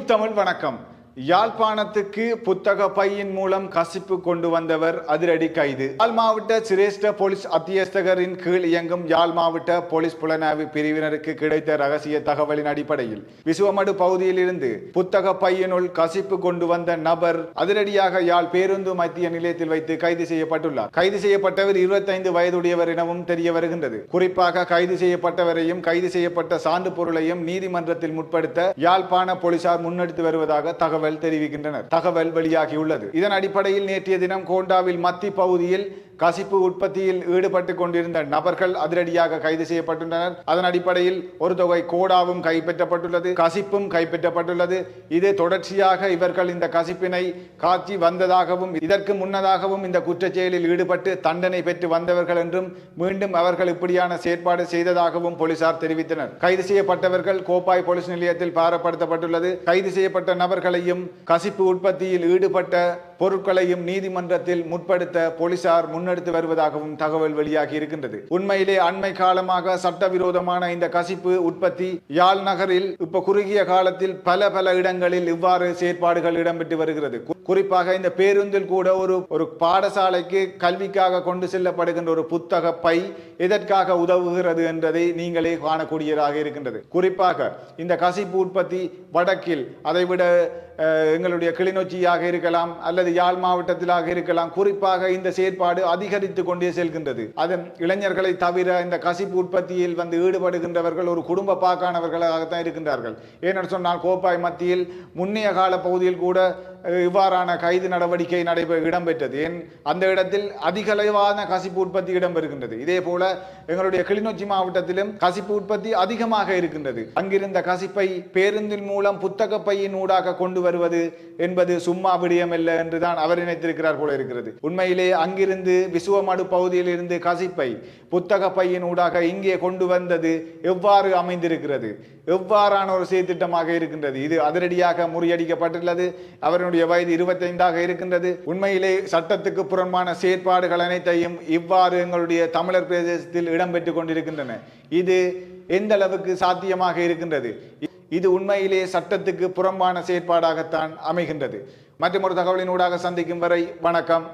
YouTube Tamil வணக்கம். யாழ்ப்பாணத்துக்கு புத்தக பையின் மூலம் கசிப்பு கொண்டு வந்தவர் அதிரடி கைது. யாழ் மாவட்ட சிரேஷ்ட போலீஸ் அத்தியஸ்தகரின் கீழ் இயங்கும் யாழ் மாவட்ட போலீஸ் புலனாய்வு பிரிவினருக்கு கிடைத்த ரகசிய தகவலின் அடிப்படையில் விசுவமடு பகுதியில் இருந்து புத்தக பையினுள் கசிப்பு கொண்டு வந்த நபர் அதிரடியாக யாழ் பேருந்து மத்திய நிலையத்தில் வைத்து கைது செய்யப்பட்டுள்ளார். கைது செய்யப்பட்டவர் 25 வயதுடையவர் எனவும் தெரிய வருகின்றது. குறிப்பாக கைது செய்யப்பட்டவரையும் கைது செய்யப்பட்ட சான்று பொருளையும் நீதிமன்றத்தில் முற்படுத்த யாழ்ப்பாண போலீசார் முன்னெடுத்து வருவதாக தகவல் வெளியாகியுள்ளது. இதன் அடிப்படையில் நேற்றைய தினம் கோண்டாவில் மத்தி பகுதியில் கசிப்பு உற்பத்தியில் ஈடுபட்டுக் கொண்டிருந்த நபர்கள் அதிரடியாக கைது செய்யப்பட்டுள்ளனர். அதன் அடிப்படையில் ஒரு தொகை கோடாவும் கைப்பற்றப்பட்டுள்ளது, கசிப்பும் கைப்பற்றப்பட்டுள்ளது. இது தொடர்ச்சியாக இவர்கள் இந்த கசிப்பினை காட்சி வந்ததாகவும் இதற்கு முன்னதாகவும் இந்த குற்றச்செயலில் ஈடுபட்டு தண்டனை பெற்று வந்தவர்கள் என்றும் மீண்டும் அவர்கள் இப்படியான செயற்பாடு செய்ததாகவும் போலீசார் தெரிவித்தனர். கைது செய்யப்பட்டவர்கள் கோப்பாய் போலீஸ் நிலையத்தில் பாரப்படுத்தப்பட்டுள்ளது. கைது செய்யப்பட்ட நபர்களையும் கசிப்பு உற்பத்தியில் ஈடுபட்ட பொருட்களையும் நீதிமன்றத்தில் முற்படுத்த போலீசார் முன்னெடுத்து வருவதாகவும் தகவல் வெளியாகி இருக்கின்றது. உண்மையிலே அண்மை காலமாக சட்டவிரோதமான இந்த கசிப்பு உற்பத்தி யாழ் நகரில் இப்ப குறுகிய காலத்தில் பல இடங்களில் இவ்வாறு செயற்பாடுகள் இடம்பெற்று வருகிறது. குறிப்பாக இந்த பேருந்தில் கூட ஒரு பாடசாலைக்கு கல்விக்காக கொண்டு செல்லப்படுகின்ற ஒரு புத்தக பை எதற்காக உதவுகிறது என்பதை நீங்களே காணக்கூடியதாக இருக்கின்றது. குறிப்பாக இந்த கசிப்பு உற்பத்தி வடக்கில் அதைவிட எங்களுடைய கிளிநொச்சியாக இருக்கலாம் அல்லது யாழ் மாவட்டத்திலாக இருக்கலாம், குறிப்பாக இந்த செயற்பாடு அதிகரித்து கொண்டே செல்கின்றது. அதன் இளைஞர்களை தவிர இந்த கசிப்பு உற்பத்தியில் வந்து ஈடுபடுகின்றவர்கள் ஒரு குடும்ப பாக்கானவர்களாகத்தான் இருக்கின்றார்கள். ஏனென்று சொன்னால் கோப்பாய் மத்தியில் முன்னைய கால பகுதியில் கூட இவ்வாறான கைது நடவடிக்கை இடம்பெற்றது. ஏன் அந்த இடத்தில் அதிகளவான கசிப்பு உற்பத்தி இடம்பெறுகின்றது. இதே போல எங்களுடைய கிளிநொச்சி மாவட்டத்திலும் கசிப்பு உற்பத்தி அதிகமாக இருக்கின்றது. அங்கிருந்த கசிப்பை பேருந்தின் மூலம் புத்தக பையின் ஊடாக கொண்டு வருவது என்பது சும்மா விடயமல்ல என்றுதான் அவர் நினைத்திருக்கிறார் போல இருக்கிறது. உண்மையிலே அங்கிருந்து விசுவமடு பகுதியில் இருந்து கசிப்பை புத்தக பையின் ஊடாக இங்கே கொண்டு வந்தது எவ்வாறு அமைந்திருக்கிறது, எவ்வாறான ஒரு செயற்திட்டமாக இருக்கின்றது. இது அதிரடியாக முறியடிக்கப்பட்டுள்ளது. அவருடைய வயது 25 இருக்கின்றது. உண்மையிலே சட்டத்துக்கு புறம்பான செயற்பாடுகள் அனைத்தையும் இவ்வாறு எங்களுடைய தமிழர் பிரதேசத்தில் இடம்பெற்றுக் கொண்டிருக்கின்றன. இது எந்த அளவுக்கு சாத்தியமாக இருக்கின்றது? இது உண்மையிலே சட்டத்துக்கு புறம்பான செயற்பாடாகத்தான் அமைகின்றது. மற்றொரு தகவலின் ஊடாக சந்திக்கும் வரை வணக்கம்.